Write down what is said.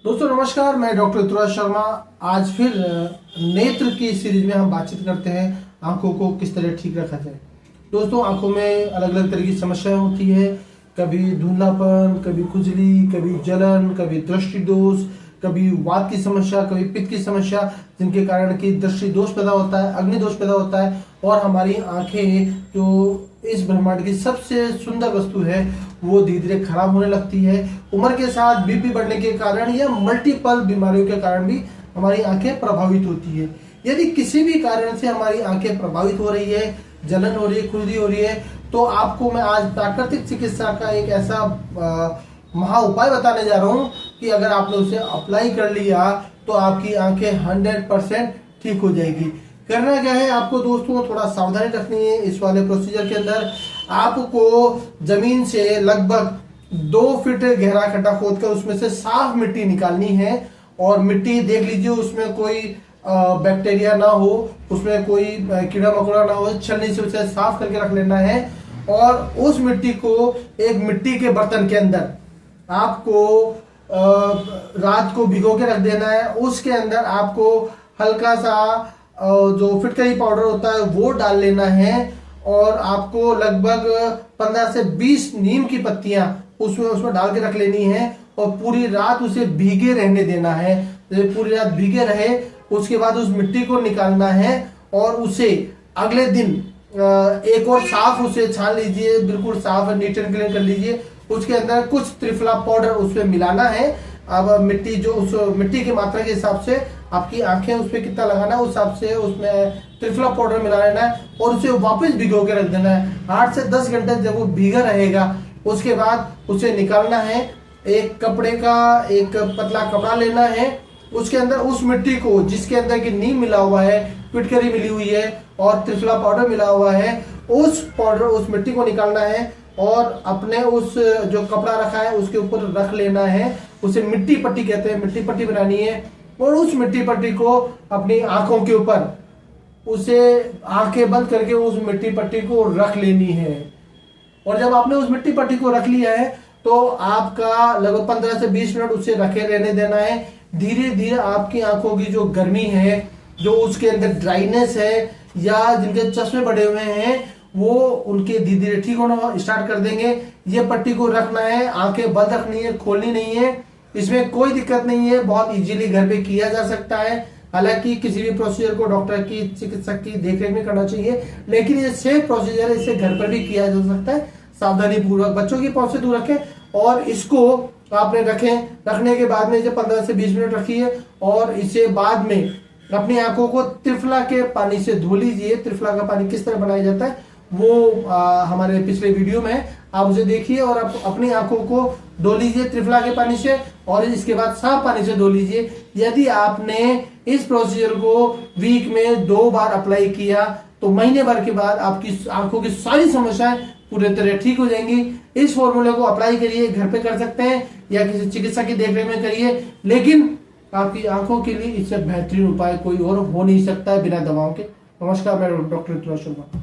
दोस्तों नमस्कार, मैं डॉक्टर ऋतुराज शर्मा। आज फिर नेत्र की सीरीज में हम बातचीत करते हैं आंखों को किस तरह ठीक रखा जाए। दोस्तों आंखों में अलग अलग तरह की समस्याएं होती है, कभी धुंधलापन, कभी खुजली, कभी जलन, कभी दृष्टि दोष, कभी वात की समस्या, कभी पित्त की समस्या, जिनके कारण की दृष्टि दोष पैदा होता है, अग्नि दोष पैदा होता है और हमारी आंखें जो इस ब्रह्मांड की सबसे सुंदर वस्तु है वो धीरे धीरे खराब होने लगती है। उम्र के साथ बीपी बढ़ने के कारण या मल्टीपल बीमारियों के कारण भी हमारी आंखें प्रभावित होती है। यदि किसी भी कारण से हमारी आंखें प्रभावित हो रही है, जलन हो रही है, खुजली हो रही है, तो आपको मैं आज प्राकृतिक चिकित्सा का एक ऐसा महा उपाय बताने जा रहा हूं कि अगर आपने उसे अप्लाई कर लिया तो आपकी आंखें 100% ठीक हो जाएगी। करना क्या है आपको दोस्तों, थोड़ा सावधानी रखनी है इस वाले प्रोसीजर के अंदर। आपको जमीन से लगभग 2 फीट गहरा खड्डा खोदकर उसमें से साफ मिट्टी निकालनी है और मिट्टी देख लीजिए उसमें कोई बैक्टीरिया ना हो, उसमें कोई कीड़ा मकोड़ा ना हो, छलनी से उसे साफ करके रख लेना है। और उस मिट्टी को एक मिट्टी के बर्तन के अंदर आपको रात को भिगो के रख देना है। उसके अंदर आपको हल्का सा जो फिटकरी पाउडर होता है वो डाल लेना है और आपको लगभग 15 से 20 नीम की पत्तियां उसमें डाल के रख लेनी है और पूरी रात उसे भीगे रहने देना है। पूरी रात भीगे रहे, उसके बाद उस मिट्टी को निकालना है और उसे अगले दिन एक और साफ उसे छान लीजिए, बिल्कुल साफ नीट एंड क्लीन कर लीजिए। उसके अंदर कुछ त्रिफला पाउडर उसमें मिलाना है। अब मिट्टी जो उस मिट्टी की मात्रा के हिसाब से आपकी आंखें उस पर कितना लगाना है उस हिसाब से उसमें त्रिफला पाउडर मिला लेना है और उसे वापस भिगो के रख देना है 8 से 10 घंटे। जब वो भीगा रहेगा उसके बाद उसे निकालना है। एक कपड़े का एक पतला कपड़ा लेना है, उसके अंदर उस मिट्टी को जिसके अंदर की नीम मिला हुआ है, पिटकरी मिली हुई है और त्रिफला पाउडर मिला हुआ है, उस मिट्टी को निकालना है और अपने उस जो कपड़ा रखा है उसके ऊपर रख लेना है। उसे मिट्टी पट्टी कहते हैं, मिट्टी पट्टी बनानी है और उस मिट्टी पट्टी को अपनी आंखों के ऊपर उसे आंखें बंद करके उस मिट्टी पट्टी को रख लेनी है। और जब आपने उस मिट्टी पट्टी को रख लिया है तो आपका लगभग 15 से 20 मिनट उसे रखे रहने देना है। धीरे धीरे आपकी आंखों की जो गर्मी है, जो उसके अंदर ड्राइनेस है या जिनके चश्मे बढ़े हुए हैं वो उनके धीरे धीरे ठीक होना स्टार्ट कर देंगे। ये पट्टी को रखना है, आंखें बंद रखनी है, खोलनी नहीं है। इसमें कोई दिक्कत नहीं है, बहुत इजीली घर पे किया जा सकता है। हालांकि किसी भी प्रोसीजर को डॉक्टर की चिकित्सक की देखरेख में करना चाहिए, लेकिन ये सेफ प्रोसीजर है, इसे घर पर भी किया जा सकता है। सावधानी पूर्वक बच्चों की पहुंच से दूर रखें और इसको आपने रखने के बाद में इसे 15 से 20 मिनट रखिए और इसे बाद में अपनी आंखों को त्रिफला के पानी से धो लीजिए। त्रिफला का पानी किस तरह बनाया जाता है वो हमारे पिछले वीडियो में आप उसे देखिए और आप अपनी आंखों को धो लीजिए त्रिफला के पानी से और इसके बाद साफ पानी से धो लीजिए। यदि आपने इस प्रोसीजर को वीक में 2 बार अप्लाई किया तो महीने भर के बाद आपकी आंखों की सारी समस्याएं पूरी तरह ठीक हो जाएंगी। इस फॉर्मूले को अप्लाई करिए, घर पे कर सकते हैं या किसी चिकित्सक की देखरेख में करिए, लेकिन आपकी आंखों के लिए इससे बेहतरीन उपाय कोई और हो नहीं सकता है बिना दवाओं के। नमस्कार, मैं डॉक्टर ऋतुराज शर्मा।